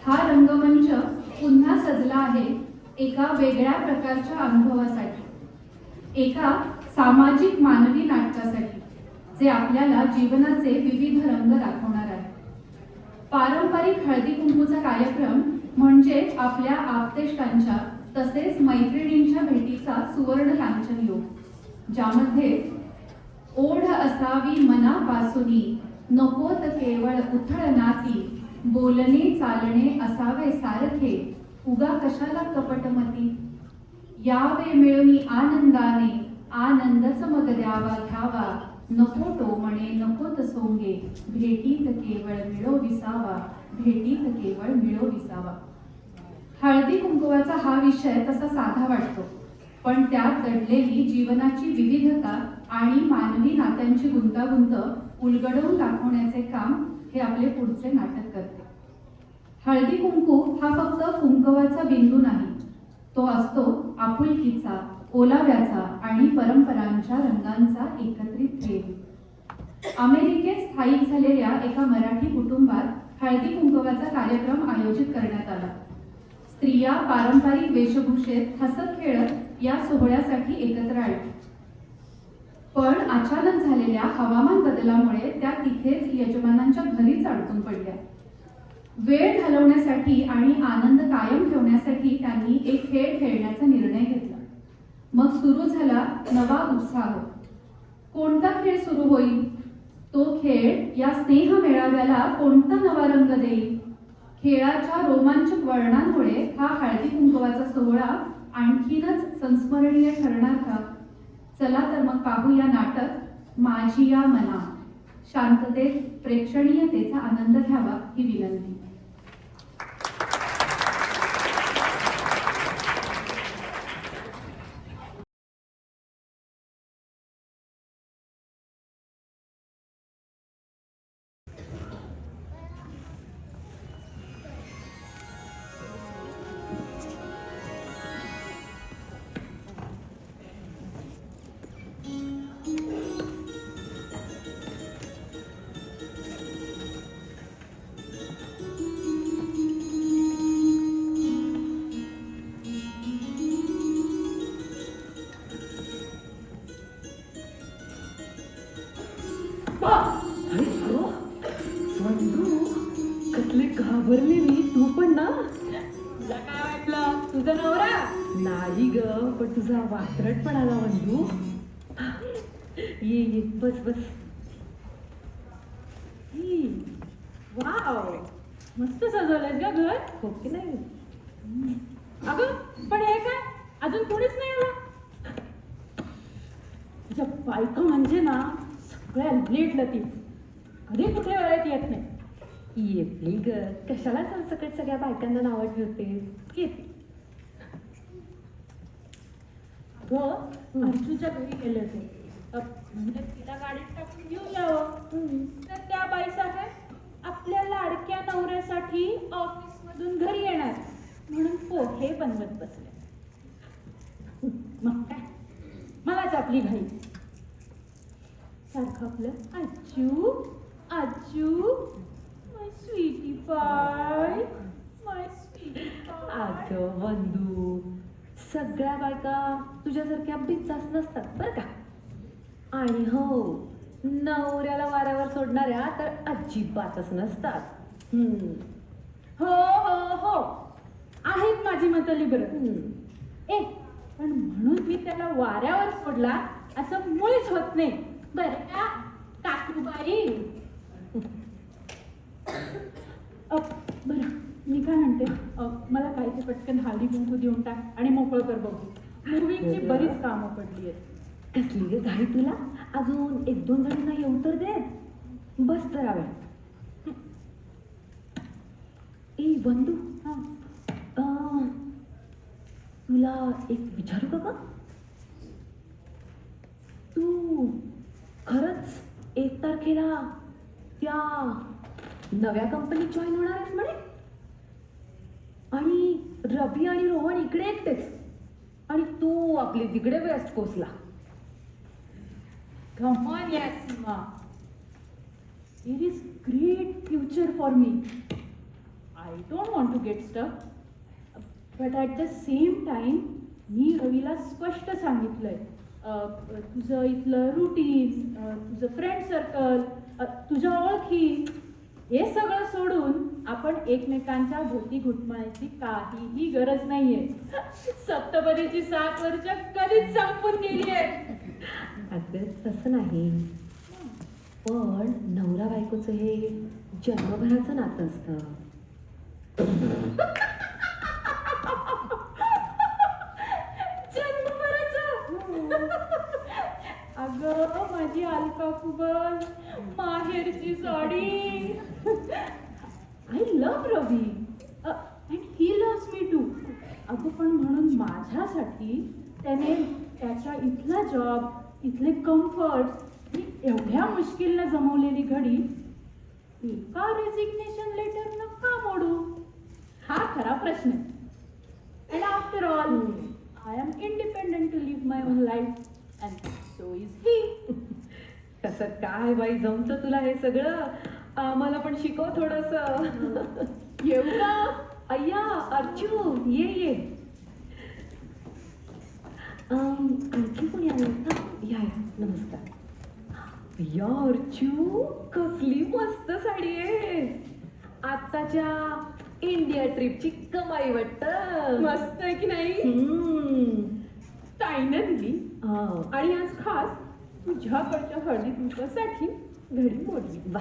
हा रंगमंच पुन्हा सजला आहे एका वेगळ्या प्रकारच्या अनुभवासाठी, एका सामाजिक मानवी नाटकासाठी, जे आपल्याला जीवनाचे विविध रंग दाखवणार आहे. पारंपरिक हळदी कुंकूचा कार्यक्रम म्हणजे आपल्या आप्तेष्टांच्या तसेच मैत्रिणींच्या भेटीचा सुवर्ण लांछन योग, ज्यामध्ये ओढ असावी मनापासूनी, नकोत केवळ उथळनाती, बोलणे चालणे असावे सारखे, उगा कशाला कपटमती, यावे मिळूनी आनंदाने, आनंदच मग द्यावा घ्यावा, नको टोमणे नकोत सोंगे, भेटीत केवळ मिळो विसावा, भेटीत केवळ मिळो विसावा. हळदी कुंकवाचा हा विषय तसा साधा वाटतो, पण त्यात दडलेली जीवनाची विविधता आणि मानवी नात्यांची गुंतागुंत उलगडवून दाखवण्याचे काम हे आपले पुढचे नाटक करते. हळदी कुंकू हा फक्त कुंकवाचा बिंदू नाही, तो असतो आपुलकीचा, ओलाव्याचा आणि परंपरांच्या रंगांचा एकत्रित ठेव. अमेरिकेत स्थायिक झालेल्या एका मराठी कुटुंबात हळदी कुंकवाचा कार्यक्रम आयोजित करण्यात आला. स्त्रिया पारंपरिक वेशभूषेत हसत खेळत या सोहळ्यासाठी एकत्र आल्या. पण अचानक झालेल्या हवामान बदलामुळे त्या तिथेच यजमानांच्या घरीच अडकून पडल्या. वेळ घालवण्यासाठी आणि आनंद कायम ठेवण्यासाठी त्यांनी एक खेळ खेळण्याचा निर्णय घेतला. मग सुरू झाला नवा उत्साह. कोणता खेळ सुरू होईल? तो खेळ या स्नेह मेळाव्याला कोणता नवा रंग देईल? खेळाच्या रोमांचक वर्णनामुळे हा हळदी कुंकवाचा सोहळा आणखीनच संस्मरणीय ठरणार का? चला तर मग पाहूया नाटक माझी या मना. शांततेत प्रेक्षणीयतेचा आनंद घ्यावा ही विनंती. कसले घाबरले मी. तू पण ना? तुला काय वाटलं तुझा नवरा? नाही ग, पण तुझा वात्रट पण आला बंधू. ये ये बस बस. वाव, मस्त सजवलंय ग घर. हो की नाही? अगं पण हे काय, अजून कोणीच नाही आला. तुझ्या बायको म्हणजे ना सगळ्या लेट लती, कधी कुठल्या वेळेत येत नाही. येते ग, कशाला सकट सगळ्या बायकांना नावं ठेवते. येते. अगं अर्जुच्या घरी गेले होते, म्हणजे तिला गाडीत टाकून घेऊन यावं. तर त्या बाई साहेब आपल्या लाडक्या नवऱ्यासाठी ऑफिस मधून घरी येणार म्हणून पोहे बनवत बसले. मग काय, मलाच आपली घाई. सारखं आपलं आजू आजू, माय स्वीटी पाय, माय स्वीटी पाय. अगं बंधू, सगळ्या बायका तुझ्यासारख्या बिचास नसतात बरं का. आणि हो, नवऱ्याला वाऱ्यावर सोडणाऱ्या तर अजिबातच नसतात. हो हो हो, आहेत माझी मतं लिबरल. ए पण म्हणून मी त्याला वाऱ्यावर सोडला असं मुळीच होत नाही बरं का काकूबाई. बरं मी काय म्हणते, मला काय ते पटकन हळदी कुंकू देऊन टाक आणि मोकळं कर बघू. मूवीची बरीच कामं पडली आहेत. कसली ग घाई तुला? अजून एक दोन जणींना येऊ तर देत. बस जरा वेळ. ए बंधू, तुला एक विचारू का ग? तू खरंच 1 तारखेला त्या नव्या कंपनीत जॉईन होणार आहेस म्हणे? आणि रवी आणि रोहन इकडे एकटेच, आणि तू आपली तिकडे वेस्ट कोस्टला. Come on, Yaxima. There is great future for me. I don't want to get stuck. But at the same time मी रवीला स्पष्ट सांगितलंय तुझं इथलं रुटीन, तुझं फ्रेंड सर्कल, तुझ्या ओळखी हे सगळं सोडून आपण एकमेकांच्या भोवती घुटमळायची काहीही गरज नाहीये. सप्तपदीची 7 वर्ष कधीच संपून गेली आहेत. अगं तसं नाही, पण नवरा बायकोचं हे जन्मभराचं नातं असतं. अगं माझी Alka Kubal, Maherchi Sadi. I love Ravi and he loves me too. अगं पण म्हणून माझ्यासाठी त्याने त्याच्या इथला जॉब, इथले कम्फर्ट ही एवढ्या मुश्किलनं जमवलेली घडी एका रेजिग्नेशन लेटरनं का मोडू, हा खरा प्रश्न आहे. And after all I am independent to live my own life and so is he. तसं काय बाई जमतं तुला हे सगळं? आम्हाला पण शिकव थोडंसं. येऊ का? अय्या अर्चू ये ये. आणखी कोणी आलं का? या या नमस्कार. या अर्चू कसली मस्त साडी आहे. आत्ताच्या इंडिया ट्रिपची कमाई वाटतं. मस्त आहे की नाही? ताईनं दिली आणि आज खास तुझ्याकडच्या हळदी कुंकवासाठी घडी मोडली. वा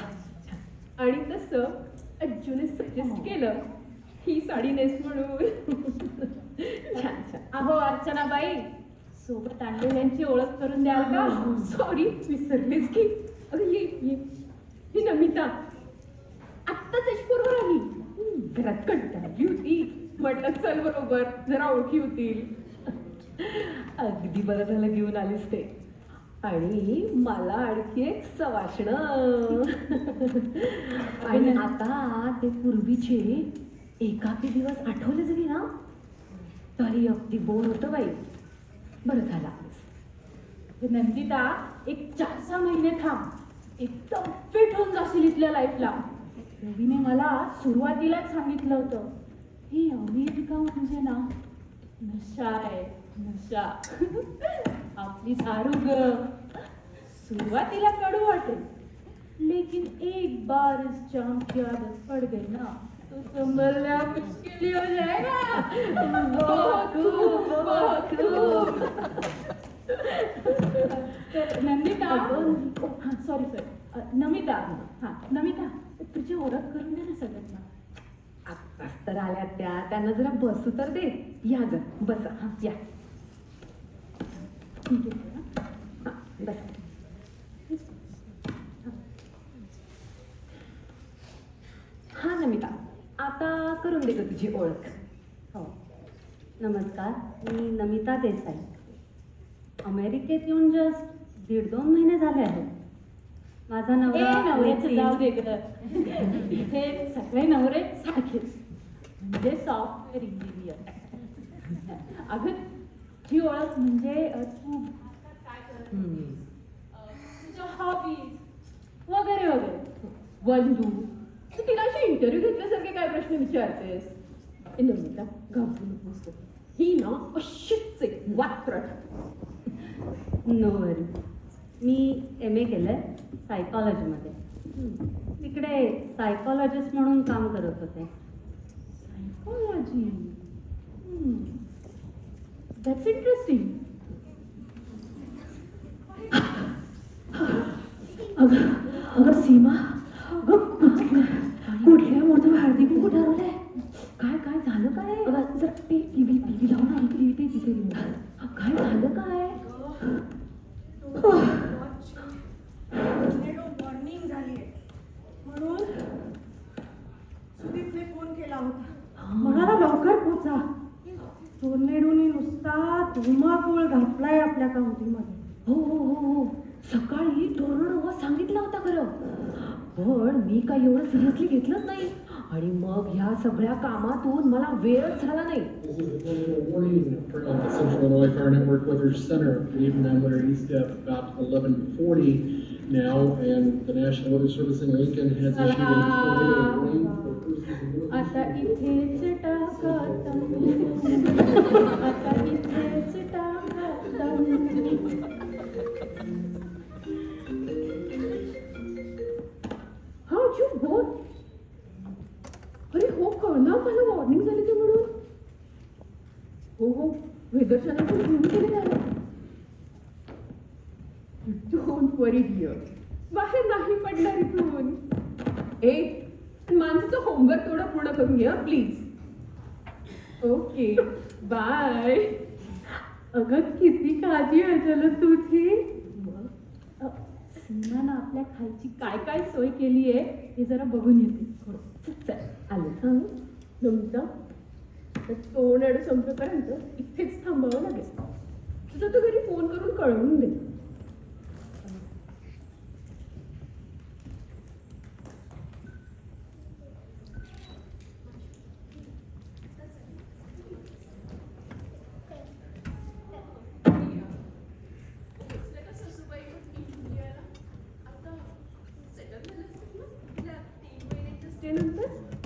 आणि तसं अज्जूने सजेस्ट केलं ही साडी नेस म्हणून. छान छान. अहो अर्चनाबाई, सोबत आणलेल्यांची ओळख करून द्याल का? सॉरी विसरलीस की. अगं ये ये, ही नमिता आत्ताच एचपूरवर आली. घरात कंटाळली होती, म्हटलं चल बरोबर जरा ओळखी होतील. अगदी बरं झालं घेऊन आलीस ते. आणि मला आणखी एक सवाष्ण. आणि आता ते पूर्वीचे एकाकी दिवस आठवले जरी ना तरी अगदी बोर होतं बाई. बरं झालं आलीस. नंदिता एक 4-6 महिने थांब, एकदम फिट होऊन जाशील इथल्या लाईफला. रवीने मला सुरुवातीलाच सांगितलं होतं ही अमेरिका म्हणजे ना नशा आहे, नशा. आपली दारू ग. सुरुवातीला कडू वाटेल, लेकिन एक बार इस जाम की आदत पड़ गई ना तो संभलना मुश्किल हो जाएगा. बहुत खूब, बहुत खूब. तर नंदिता, सॉरी नमिता. हा नमिता, तुझी ओळख करून दे ना सगळ्यांना. आत्ताच तर आल्या त्यांना जरा बसू तर दे. या ग बसा. हा या. ठीक आहे. हा बसा. हा नमिता, आता करून दे ग तुझी ओळख. हो नमस्कार, मी नमिता देसाई. अमेरिकेत येऊन जस्ट 1.5-2 महिने झाले आहेत. माझा नवरा नवऱ्याचं जाऊ दे ग. इथे सगळे नवरे सारखेच, म्हणजे सॉफ्टवेअर इंजिनियर. अगं ही ओळख म्हणजे तू काय करत होतीस, तुझ्या हॉबीज वगैरे वगैरे. वल्लू तू तिला अशी इंटरव्ह्यू घेतल्यासारखे काय प्रश्न विचारतेस? नमिता घाबरू नकोस. ही ना अशीच आहे वात्रट. नो वरी. मी MA केलं आहे सायकॉलॉजीमध्ये. तिकडे सायकॉलॉजिस्ट म्हणून काम करत होते. Psychology, that's interesting. अगं सीमा, कुठल्या मोठं हळदी कुठं ठरवलंय? काय काय झालं काय? जर टीव्ही लावून ऐकली ते तिथे काय झालं काय? मॉर्निंग झाली म्हणून सुदीपने फोन केला होता. म्हणाला लवकर पोचा. टोर्नेडोने नुसता धुमाकूळ घातलाय आपल्या काउंटीमध्ये. हो हो हो हो, सकाळी टोर्नेडो सांगितलं होता खरं, पण मी काही एवढं सिरियसली घेतलंच नाही. आणि मग ह्या सगळ्या कामातून मला वेळच झाला नाही. This is a tornado warning from the Central Illinois Fire Network Weather Center. Even now we're east of about 11:40 now, and the National Weather Service in Lincoln has issued a tornado warning for persons in आता इथेच टाका तंबू, आता इथेच टाका तंबू. हा you बोल. अरे हो कळलं मला वॉर्निंग झाली ते म्हणून. हो हो वेदर चॅनल पण घेऊन गेले त्याला. डोंट वरी डिअर, बाहेर नाही पडणार इथून. ए माणसाचं होमवर्क थोडं पूर्ण करून घ्या प्लीज. Okay bye. अगं किती काळजी असेल तुझी. सीमानं आपल्या खायची काय काय सोय केली आहे हे जरा बघून येते. चल आलं सांग नमता. तोंड आणि संपेपर्यंत इथेच थांबावं लागेल. तुझा तू घरी फोन करून कळवून दे.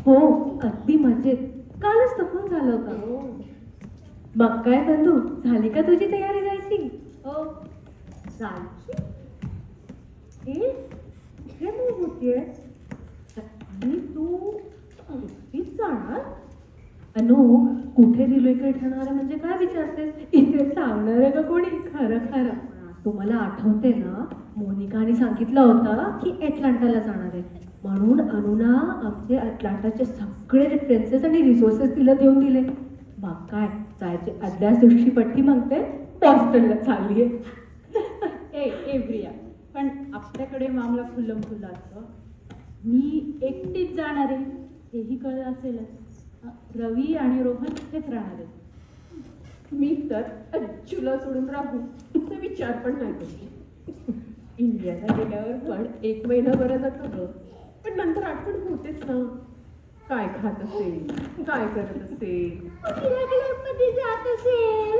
हो अगदी मजेत. कालच तर फोन झाला होता. मग काय बंधू झाली का तुझी तयारी जायची? हो जायची. ए हे मग होतीये आणि तू एकटीच जाणार? अनु कुठे रिलोकेट होणार आहे म्हणजे काय विचारतेस? इथे सांगणार आहे का कोणी? खरं खरं तुम्हाला आठवते ना मोनिकाने सांगितलं होतं की एटलांटाला जाणार आहे म्हणून अनुना आमचे अटलांटाचे सगळे रेफरन्सेस आणि रिसोर्सेस तिला देऊन दिले. मग काय जायचे आदल्या दिवशी पट्टी मागते बॉस्टनला चालली आहे. ए प्रिया, पण आपल्याकडे मामला खुल्लम खुल्ला असतो. मी एकटीच जाणार आहे हेही कळलं असेलच. रवी आणि रोहन इथेच राहणार आहे. मी तर अज्जूला सोडून राहू तर विचार पण नाही करते. इंडियाला गेल्यावर पण 1 महिनाभराचा ग पण नंतर आठवण होतेच ना. काय खात असेल काय करत असेल मध्ये जात असेल.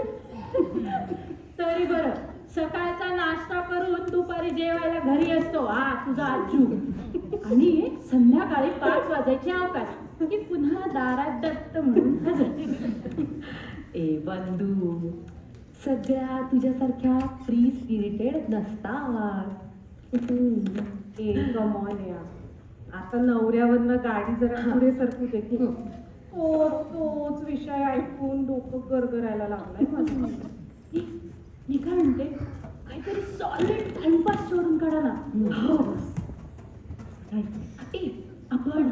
तरी बरं सकाळचा नाश्ता करून दुपारी जेवायला घरी असतो हा तुझा आजू. आणि संध्याकाळी 5 वाजायचे अवकाश की पुन्हा दारात दत्त म्हणून हजर. ए बंधू सगळ्या तुझ्यासारख्या फ्री स्पिरिटेड नसतात. ए कमॉन या आता नवऱ्यावरनं गाडी जरा पुढे सरकू दे की. तोच विषय ऐकून डोकं गरगरायला लागलाय माझं. मी काय म्हणते काहीतरी सॉलिड टाइमपास शोधून काढा ना. हो ए आपण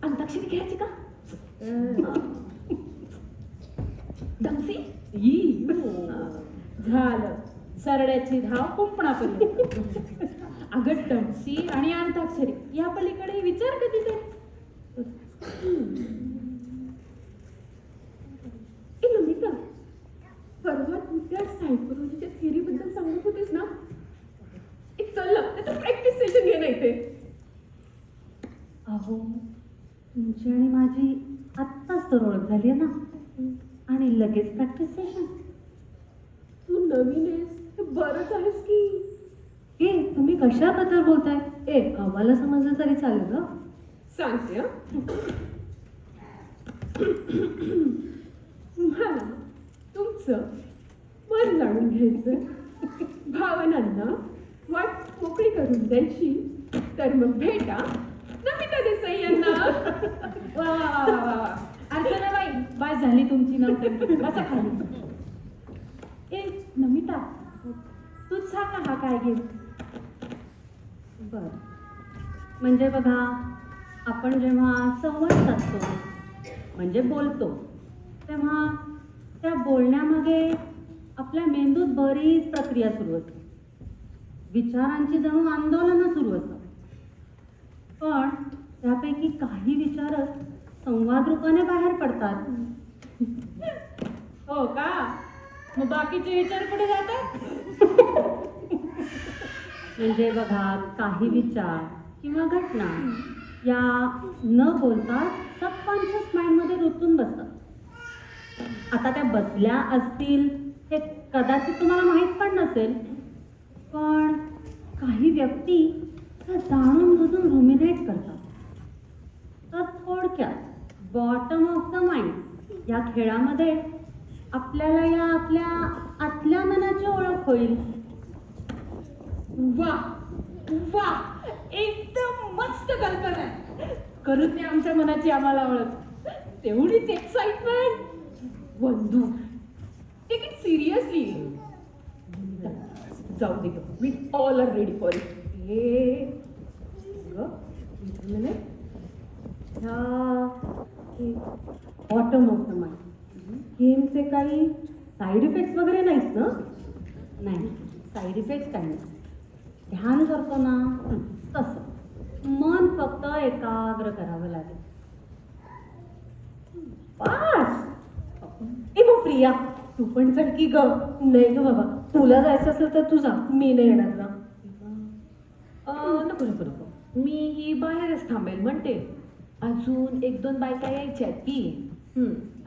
अंताक्षरी खेळायची का? दमसी झालं सरड्याची धाव कुंपणापर्यंत. अगं टणसी आणि अंताक्षरी या पलीकडे विचार कधी ते. नमिता परवा तू त्या सायकोलॉजीच्या थिअरी बद्दल सांगत होतीस ना. एक चल ना त्याचं प्रॅक्टिस सेशन घे ना इथे. अहो तुमची आणि माझी आत्ताच तर ओळख झाली आहे ना आणि लगेच प्रॅक्टिस सेशन. तू नवीन आहेस हे बरंच आहेस की. ए तुम्ही कशाबद्दल बोलताय? ए आम्हाला समजलं तरी चालेल ना. सांगते मला तुमचं मन जाणून घ्यायचं, भावनांना वाट मोकळी करून द्यायची. तर मग भेटा नमिता देसाई यांना. वा वा वा वा वा. अर्चनाबाई बाय झाली तुमची नौटंकी. बसा खाली. ए नमिता तूच सांग ना हा काय गेम. बरं म्हणजे बघा आपण जेव्हा संवाद साधतो म्हणजे बोलतो तेव्हा त्या बोलण्यामागे आपल्या मेंदूत बरीच प्रक्रिया सुरू असते. विचारांची जणू आंदोलनं सुरू असतात. पण त्यापैकी काही विचारच संवाद रूपाने बाहेर पडतात. हो का? मग बाकीचे विचार कुठे जातात? म्हणजे बघा काही विचार किंवा घटना या न बोलता सबकॉन्शियस माइंडमध्ये रुतून बसतात. आता त्या बसल्या असतील हे कदाचित तुम्हाला माहीत पण नसेल पण काही व्यक्ती त्या जाणून बुजून रुमिनेट करतात. तर थोडक्यात बॉटम ऑफ द माइंड या खेळामध्ये आपल्याला या आपल्या आतल्या मनाची ओळख होईल. वा वा, एकदम मस्त कल्पना आहे. करू ते आमच्या मनाची आम्हाला ओळख. तेवढीच एक्साइटमेंट. बंधू, टेक इट सिरियसली. जाऊ दे, we all are ready for it. Bottom of the mind गेमचे काही साईड इफेक्ट्स वगैरे नाहीत ना? नाही, साईड इफेक्ट काही नाही. ध्यान करतो ना तसं मन फक्त एकाग्र करावं लागेल. पास. ए मग प्रिया, तू पण चल की ग. नाही ग बाबा, तुला जायचं असेल तर तू जा, मी नाही येणार ना. नको नको नको, मी ही बाहेरच थांबेल म्हणते. अजून 1-2 बायका यायच्या आहेत की.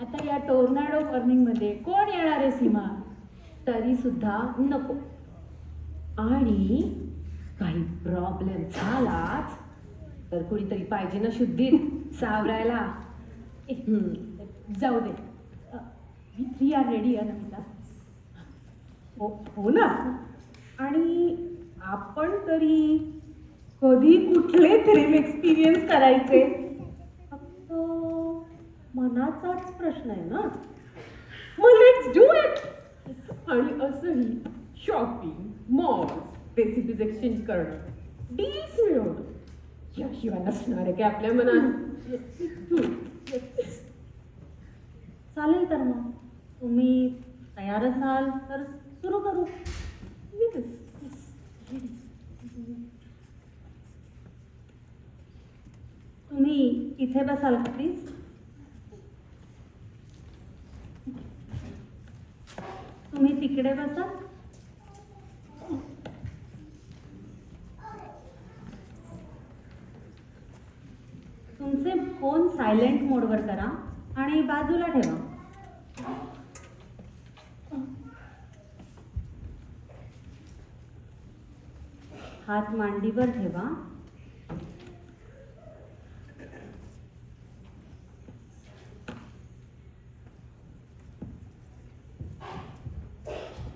आता या टोर्नाडो वॉर्निंग मध्ये कोण येणार आहे सीमा? तरी सुद्धा नको. आणि काही प्रॉब्लेम झालाच तर कुणीतरी पाहिजे ना शुद्धीत सावरायला. जाऊ दे, वी आर रेडी अनमिता. हो ना. आणि आपण तरी कधी कुठले थ्रिल एक्सपिरियन्स करायचे? फक्त मनाचाच प्रश्न आहे ना. मग लेट्स डू इट. आणि असंही शॉपिंग, मॉल्स, रेसिपीज एक्सचेंज करणं, डील्स मिळवणं याशिवाय नसणार आहे की आपल्या मनात. चालेल तर मग तुम्ही तयार असाल तर सुरू करू. तुम्ही इथे बसाल का प्लीज? तुम्ही तिकडे बसा. तुमचे फोन सायलेंट मोडवर करा आणि बाजूला ठेवा. हात मांडीवर ठेवा.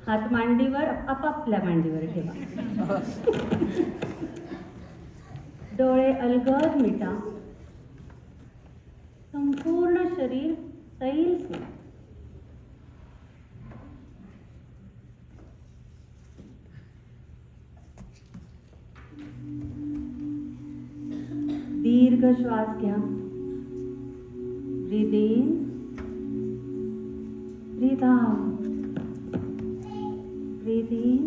हात मांडीवर, आपापल्या मांडीवर ठेवा. डोळे अलगद मिटा. संपूर्ण शरीर सैल सोडा. दीर्घ श्वास घ्या. Breathe in, breathe out. Breathe in,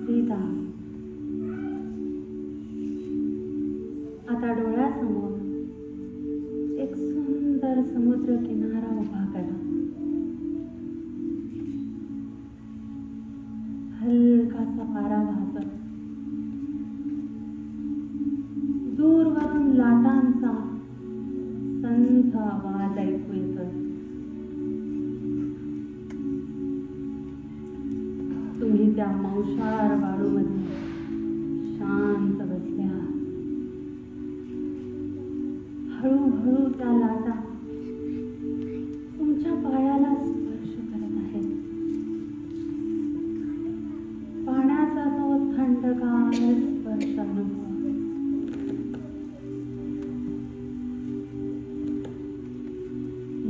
breathe out. आता डोळ्यासमोर एक सुंदर समुद्र किनारा उभा करा. हलकासा वारा वाहतो. दूरवरून लाटांचा संथ आवाज ऐकू येतो. तुम्ही त्या मौशार वाळूमध्ये शांत बसल्या. हळूहळू त्या लाटा तुमच्या पायाला स्पर्श करत आहेत. पाण्याचा तो थंडगार स्पर्श अनुभव.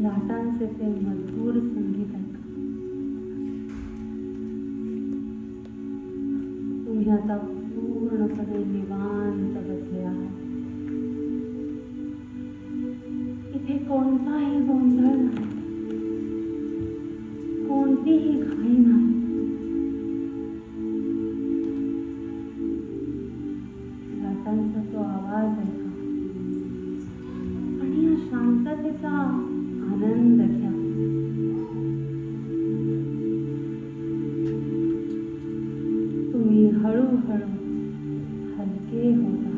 लाटांचे ते मधुर संगीत ऐका. तुम्ही आता पूर्णपणे निवांत बसले आहात. इथे कोणताही गोंधळ नाही, कोणतीही घाई नाही. लाटांचा तो आवाज ऐका आणि या शांततेचा आनंद घ्या. तुम्ही हळूहळू हलके होता.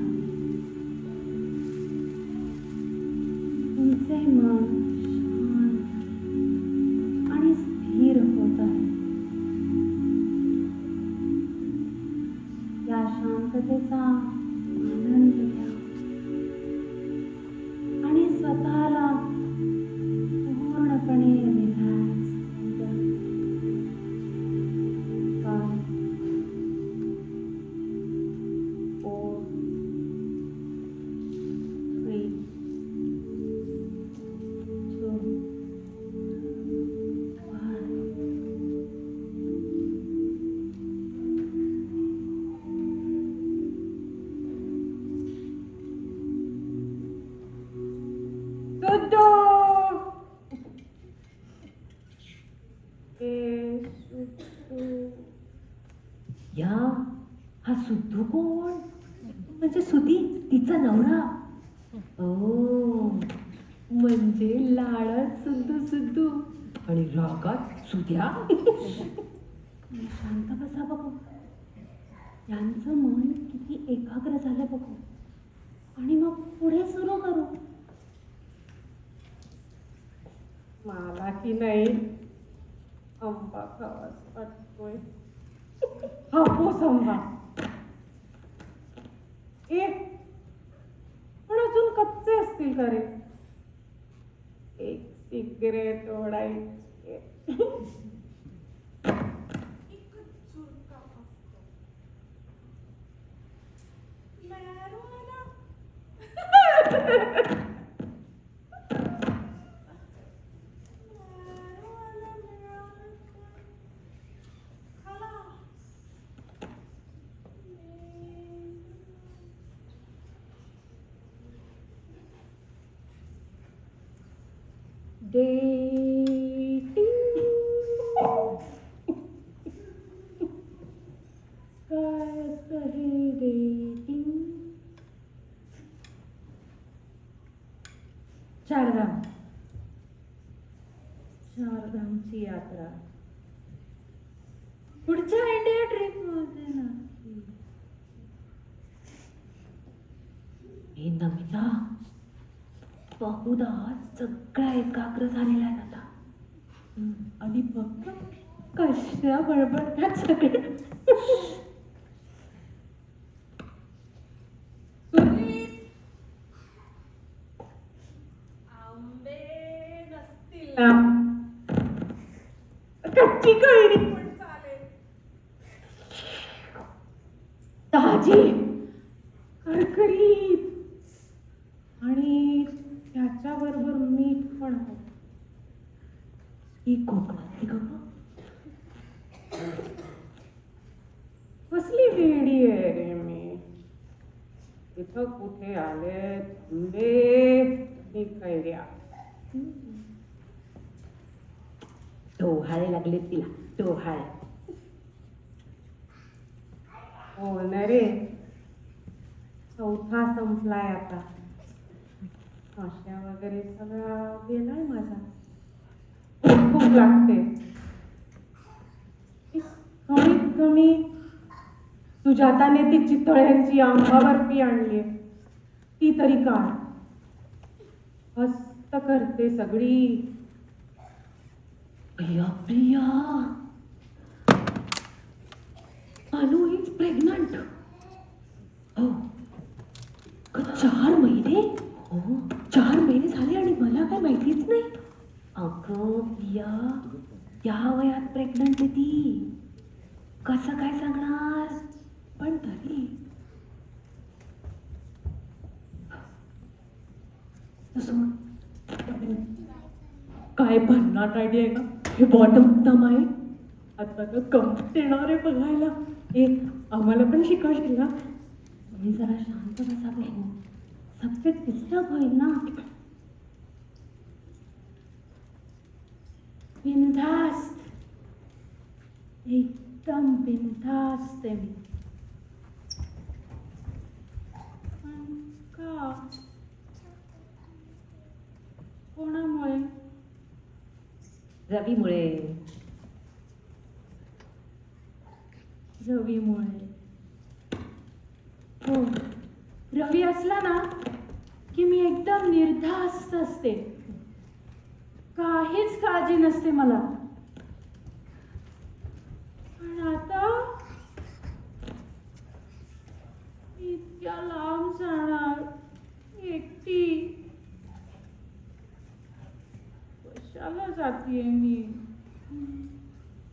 तुमचे मन शांत आणि स्थिर होत आहे. या शांततेचा आनंद घ्या आणि सिद्धू कोण? म्हणजे सुधी तिचा नवरा. ओ म्हणजे लाडात सिद्धू सिद्धू आणि रागात सुद्या. शांत बसा बघू. यांचं मन किती एकाग्र झालं बघू आणि मग पुढे सुरू करू. मला की नाही आंबा खावाच वाटतोय. हापूस आंबा. ए पण अजून कच्चे असतील का रे? एक सिगरेट ओढायची. काय असतं हे डेटिंग? चारधाम. चारधामची यात्रा पुढच्या इंडिया ट्रिप मध्ये नक्की. हे नमिता बहुधा सगळ्या एकाग्र झालेल्या आहेत आता. आणि बघ कशा बडबडतात सगळे. आंबे नसतील ना, कच्ची कैरी पण चालेल. ताजी करकरीत आणि त्याच्याबरोबर मीठ पण हवं. ही कोकणातली गप्पा कसली वेडी आहे रे मी. इथं कुठे आले आंबे आणि कैऱ्या. डोहाळे लागले तिला, डोहाळे. हो ना रे, चौथा संपलाय आता. आशा वगैरे सगळा गेलाय माझा. खूप लागते. कमीत कमी सुजाताने ती चितळ्यांची आंबा बर्फी आणली, ती तरी काढ. मस्त करते सगळी. प्रिया प्रिया, अनु इज प्रेग्नंट. हो 4 महिने. हो 4 महिने झाले आणि मला काय माहितीच नाही. अगं प्रिया, त्या वयात प्रेग्नंट आहे ती. कसं काय सांगणार? पण तरी काय भन्नाट आयडिया आहे का? हे बॉटम दम आहे. आता तर कमत येणार आहे बघायला. आम्हाला पण शिकवशील ना? मी जरा शांत बसा बघू. सब्जेक्ट डिस्टर्ब होईल ना. बिनधास्त, एकदम बिनधास्त आहे मी. का? कोणामुळे? रवीमुळे. रवीमुळे. हो, रवी असला ना की मी एकदम निर्धास्त असते. काहीच काळजी नसते मला. पण आता इतक्या लांब जाणार एकटी. कशाला जातीये मी?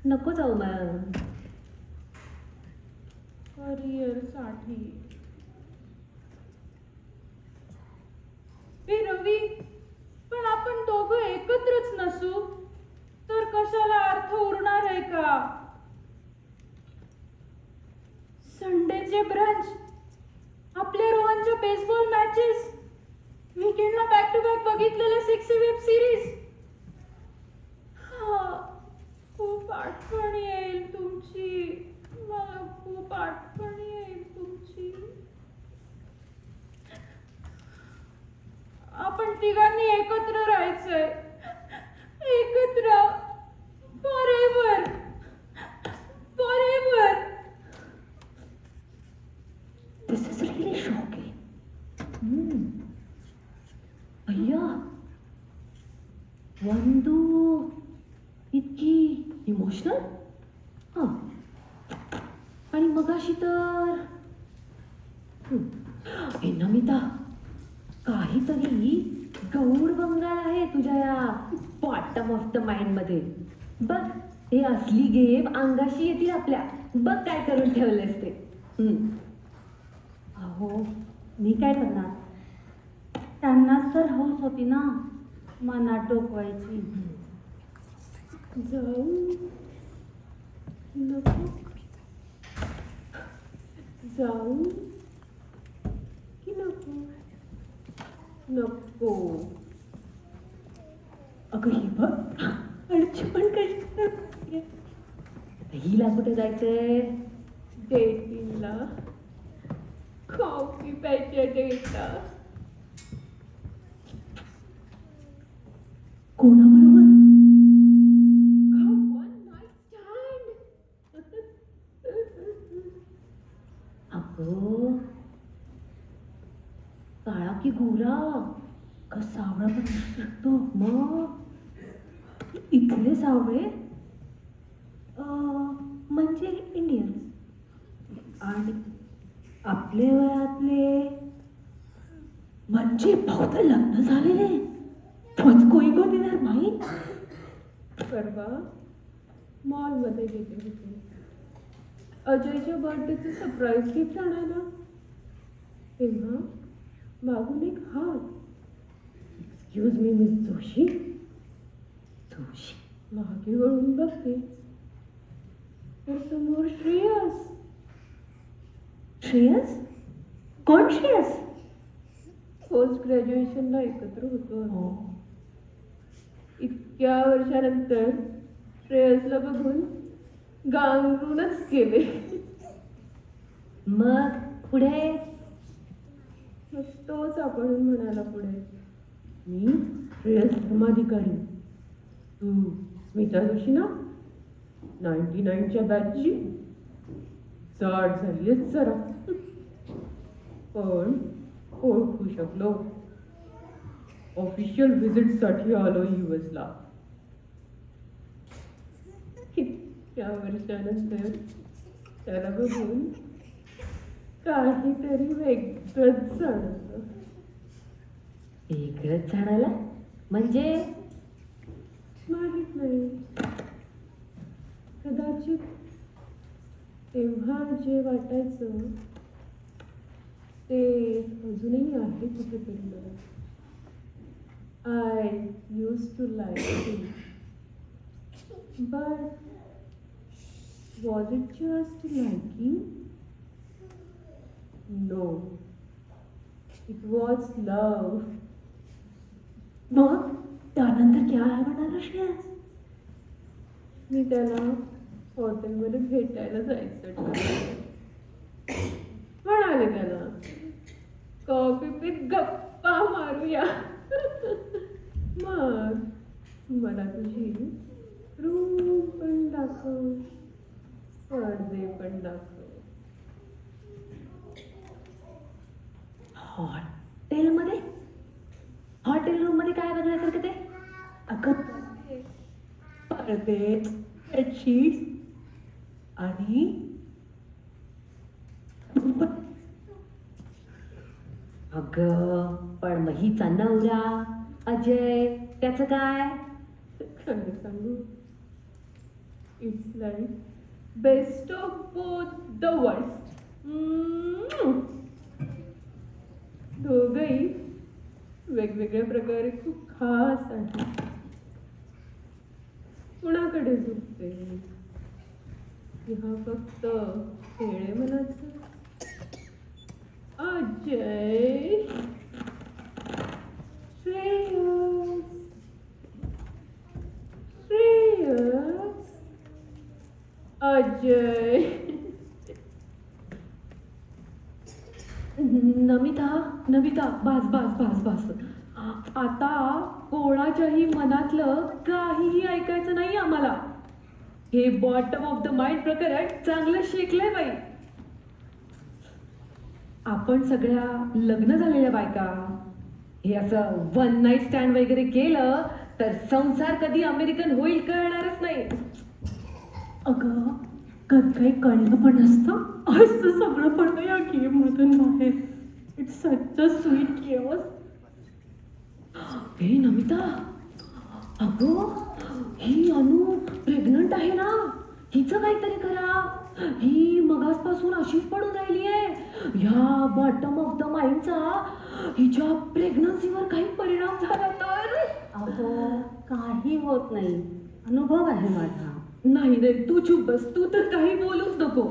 नको जाऊ मॅम. करिअर साठी. रवी, पण आपण दोघं एकत्रच नसू तर कशाला अर्थ उरणार आहे का? संडेचे ब्रंच, आपल्या रोहनच्या बेसबॉल मॅचेस, वीकेंडला बॅक टू बॅक बघितलेल्या 6 वेब सिरीज. खूप आठवण येईल तुमची. मला खूप आठवण येईल तुमची. तिघांनी एकत्र राहायचंय. एकत्र forever. Forever. This is really shocking. अय्या, वंदू इतकी इमोशनल. हा, आणि मगाशी तर हे नमिता, काहीतरी गौड बंगाल आहे तुझ्या या बॉटम ऑफ द माइंड मध्ये. बघ, हे असली गेम अंगाशी येतील आपल्या. बघ काय करून ठेवलेस ते. अहो, मी काय करणार? त्यांनाच तर हौस होती ना मनात डोकवायची. जाऊ नको. जाऊ की नको. नको. अगं ही बघ, अर्ची पण कशी. हिला कुठे जायचंय? डेटिंगला. कॉफी प्यायच्या डेटला. कोणाबरोबर? Come on, night stand. अगं, काळा की गोरा का सावळा पण असू शकतो. मग इथले सावळे म्हणजे इंडियन्स, आणि आपले वयातले म्हणजे फक्त लग्न झालेले. तुझ कोई को देणार माहीत. परवा मॉलमध्ये गेले होते अजयच्या बर्थडेचं सरप्राईज गिफ्ट आणायला. तेव्हा मागून एक हात. Excuse me miss Joshi. Joshi? मागे वळून बघते तर समोर श्रेयस. श्रेयस? कोण श्रेयस? पोस्ट ग्रॅज्युएशनला एकत्र होतो. हो. इतक्या वर्षानंतर श्रेयसला बघून गांगरूनच गेले. मग पुढे? मग तोच आपण म्हणाला पुढे, मी श्रेयस धर्माधिकारी. तू स्मिता जोशी ना, 99च्या बॅचची. जाड झालीच जरा, पण ओळखू शकलो. ऑफिशियल व्हिजिटसाठी आलो US ला. इतक्या वर्षानंतर त्याला बघून काहीतरी वेगळंच जाणवलं. वेगळंच झाडायला म्हणजे? माहित नाही, कदाचित तेव्हा जे वाटायचं ते अजूनही आहे कुठेतरी मला. I used to like him, but was it just liking? No, it was love. मग त्यानंतर काय म्हणाला श्रेयस? मी त्याला हॉटेलमध्ये भेटायला जायचं ठरवलं. म्हणाले त्याला, कॉफी पीत गप्पा मारूया. मग मला तुझी रूम पण दाखव, पडदे पण दाखव. हॉटेलमध्ये? हॉटेल रूम मध्ये काय बघण्यासारखं ते? अगं, पडदे, बेडशीट आणि अगं, पण मग हिचा नवरा अजय, त्याचं काय? खरं सांगू, it's like best of both the worst. दोघंही वेगवेगळ्या प्रकारे खूप खास आहेत. कुणाकडे झुकते की हा फक्त खेळे मनाचा अजय. श्रेयस, श्रेयस, अजय. नमिता, नमिता, बस बस बस बस. आता कोणाच्याही मनातलं काहीही ऐकायचं नाही आम्हाला. हे बॉटम ऑफ द माइंड प्रकरण चांगलं शिकलंय बाई. आपण सगळ्या लग्न झालेल्या बायका हे असं वन नाईट स्टँड वगैरे केलं तर संसार कधी अमेरिकन होईल कळणारच नाही. अगं कधी काही कळलं पण नसतं असं सगळं पडतं या गेम मधून बाहेर. It's such a sweet CARES. हे नमिता, अगं ही अनु प्रेग्नंट आहे ना, हिचं काहीतरी करा. ही मगासपासून अशीच पडून राहिली आहे. ह्या बॉटम ऑफ द माइंडचा हिच्या प्रेग्नन्सीवर काही परिणाम झाला तर. अहो काही होत नाही, अनुभव आहे माझा. नाही रे, तू चुप बस, तू तर काही बोलूच नको.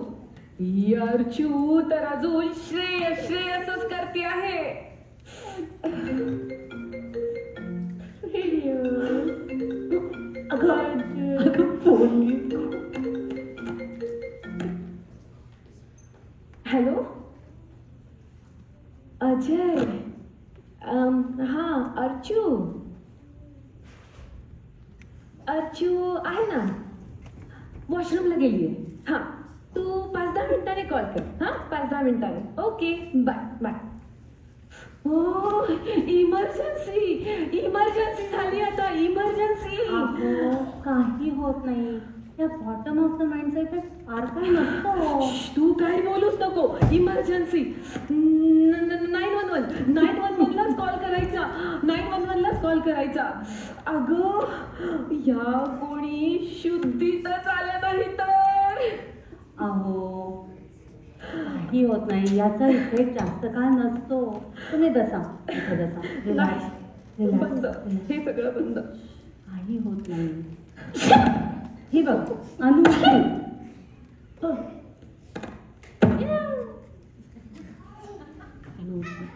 यार चू तर अजून श्रेयसच करते आहे. अगं बोलली. हॅलो अजय, हा अर्चू आहे ना, वॉशरूमला गेली आहे. हां तू 5-10 मिनिटांनी कॉल कर. हां 5-10 मिनिटांनी. Okay bye bye. हो इमर्जन्सी झाली आता, इमर्जन्सी. अहो काही होत नाही, या बॉटम ऑफ द माइंडचा इफेक्ट फार काही नसतो. तू काय बोलूच नको. इमर्जन्सी 911लाच कॉल करायचा. 911लाच कॉल करायचा. अगं या कोणी शुद्धीतच आल्या नाही तर. अहो काही होत नाही, याचा इफेक्ट जास्त काळ नसतो. तुम्ही बसा, इथे बसा. रिलॅक्स बंद, हे सगळं बंद. काही होत नाही. ही बघ अनु उठली. अनु उठली.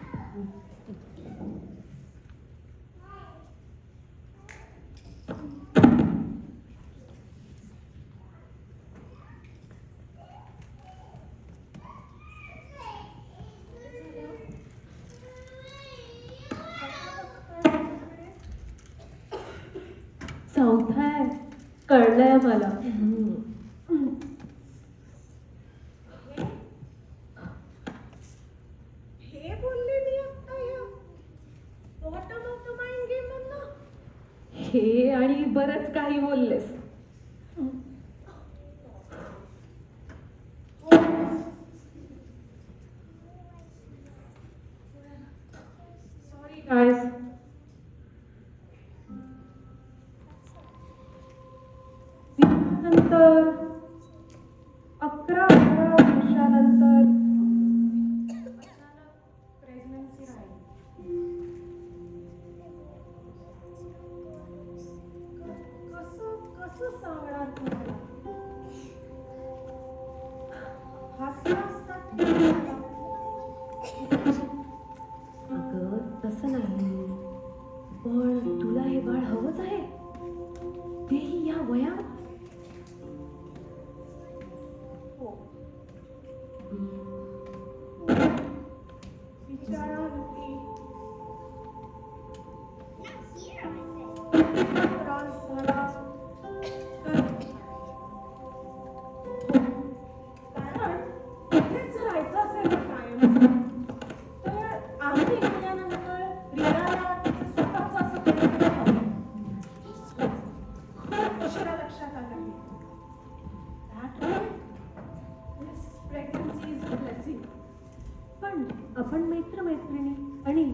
चौथा आहे, कळलंय मला. हे बोलले मी आता या bottom of the mind game मधनं. हे आणि बरंच काही बोललेस. Sorry guys. नंतर 11 वर्षानंतर प्रेग्नन्सी राहील. कसं सांगणार तुम्हाला? हसला असतात अगं तसं नाही, पण तुला हे बाळ हवंच आहे, तेही या वयात. बिचारांनी त्रास झाला तर कारण इथेच राहायचं असेल ना कायम, तर आम्ही गेल्यानंतर रियाला स्वतःच असं काहीतरी हवं. खूप उशिरा लक्षात आलं की that way this pregnancy is a blessing. पण आपण मैत्रिणी आणि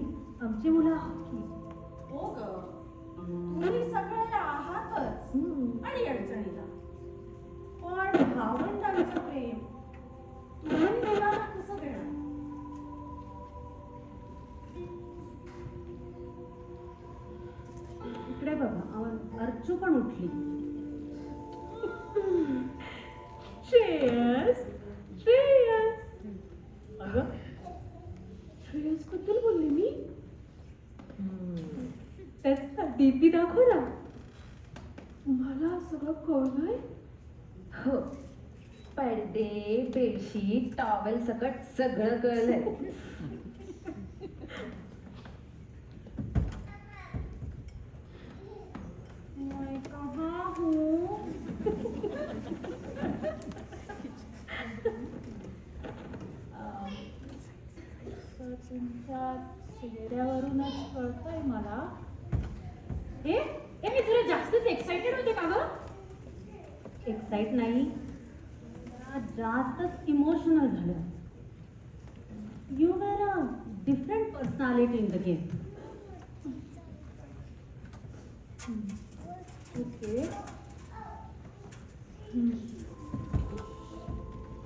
आमची मुलं आहोत की. हो ग, तुम्ही सगळे आहातच आणि अडचणीला, पण भावंडांचं प्रेम तुम्ही मुलांना कसं देणार? इकडे बघा, अर्चू पण उठली. श्रेयस. अगं श्रेयस बद्दल बोलले मी. त्याचा डीपी दाखव ना, मला सगळं कळलंय. हो, पडदे बेडशीट टॉवेल सकट सगळं कळलंय. तर तुमच्या चेहऱ्यावरूनच कळतंय मला. ए ए मी जरा जास्तच एक्साइटेड होते का ग? एक्साइट नाही, जास्तच इमोशनल झालं. You were a different personality in the game. Okay.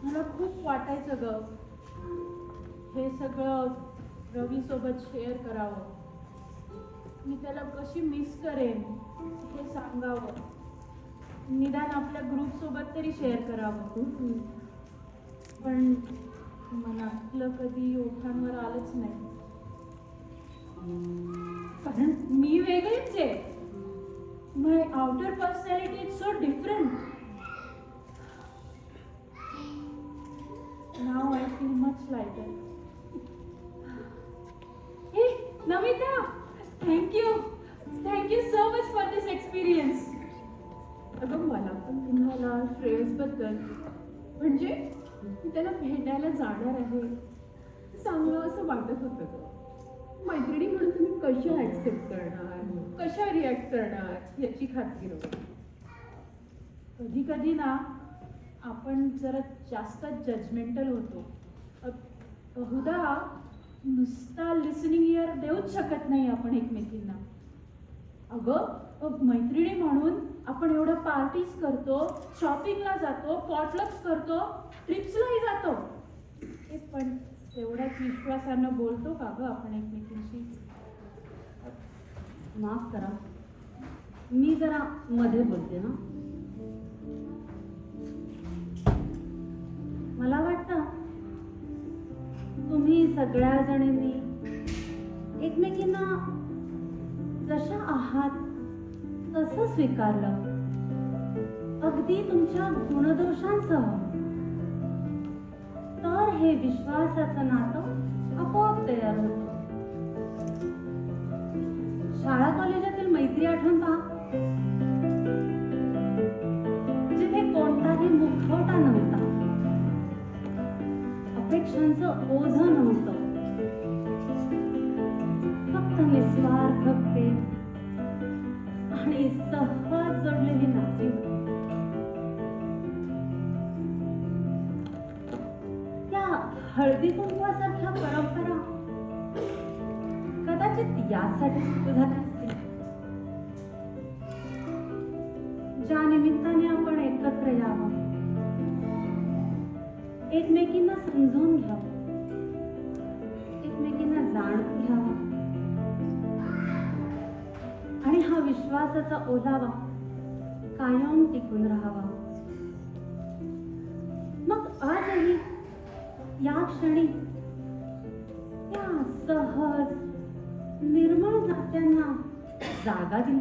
मला खूप वाटायचं ग हे सगळं रवी सोबत शेअर करावं. मी त्याला कशी मिस करेन हे सांगावं. निदान आपल्या ग्रुप सोबत तरी शेअर करावं. पण मनातलं कधी ओठांवर आलंच नाही. कारण मी वेगळीच आहे. My outer personality is so different. Now I feel much lighter. Hey Namita, thank you so much for this experience. अगं मला पण तुम्हाला श्रेयसबद्दल म्हणजे मी त्याला भेटायला जाणार आहे चांगलं असं वाटत होतं ग. मैत्रिणी म्हणून तुम्ही कशा ऍक्सेप्ट करणार, कशा रिॲक्ट करणार याची खात्री नव्हती. कधी कधी ना आपण जरा जास्त जजमेंटल होतो. बहुधा नुसता लिसनिंग इयर देऊच शकत नाही आपण एकमेकींना. अगं मैत्रिणी म्हणून आपण एवढं पार्टीज करतो, शॉपिंगला जातो, पॉटलक्स करतो, ट्रिप्सलाही जातो. ते पण तेवढ्याच विश्वासानं बोलतो का ग आपण एकमेकींशी? माफ करा, मी जरा मध्ये बोलते ना. मला वाटतं तुम्ही सगळ्या जणींनी एकमेकींना जशा आहात तसं स्वीकारलं, अगदी तुमच्या गुणदोषांसह. तर हे विश्वासाचं नातं आपोआप तयार होतं. शाळा कॉलेजातील मैत्री आठवण पहा, जिथे कोणताही मुखवटा नव्हता, अपेक्षांचं ओझं नव्हतं, फक्त निस्वार्थ प्रेम आणि सहज जोडलेली नाती. त्या हळदी कुंकवासारख्या परंपरा कदाचित यासाठी सुरू झाल्या असतील, ज्या निमित्ताने आपण एकत्र यावं, एकमेकींना समजून घ्यावं, एकमेकींना जाणून घ्यावं आणि हा विश्वासाचा ओलावा कायम टिकून राहावा. मग आजही या क्षणी त्या सहज निर्मळ नात्यांना जागा दिली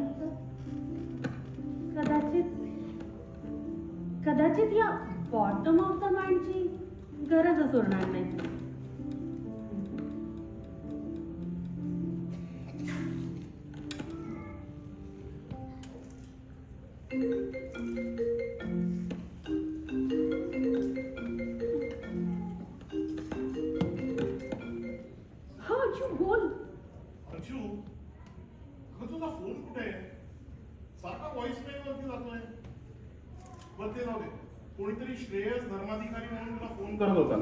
तर कदाचित या बॉटम ऑफ द माइंडची गरजच उरणार नाही. हा अच्यू बोल. अंशू, अगं तुझा फोन कुठे आहे? सारखा व्हॉइस मेल वरती जातोय. बरं ते जाऊ दे. कोणीतरी श्रेयस धर्माधिकारी म्हणून तुला फोन करत होता.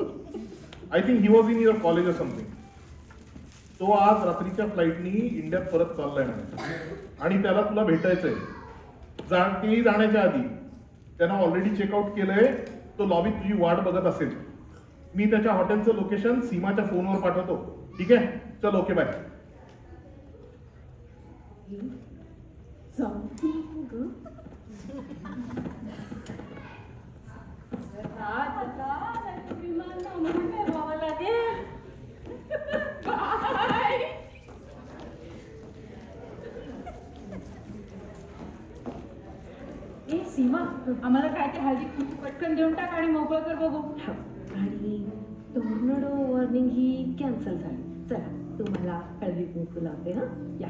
I think he was in your college or something. तो आज रात्रीच्या फ्लाईटनी इंडियात परत चाललाय म्हणे आणि त्याला तुला भेटायचंय. तेही जाण्याच्या आधी त्यानं ऑलरेडी चेकआउट केलंय. तो लॉबीत तुझी वाट बघत असेल. मी त्याच्या हॉटेलचं लोकेशन सीमाच्या फोनवर पाठवतो. ठीक आहे, चल, ओके, बाय. ए सीमा, आम्हाला काय ते हळदी कुंकू पटकन देऊन टाक आणि मोकळं कर बघू. आणि टोर्नाडो वॉर्निंग ही कॅन्सल झाली. चला तुम्हाला हळदी कुंकू लावते. हा या.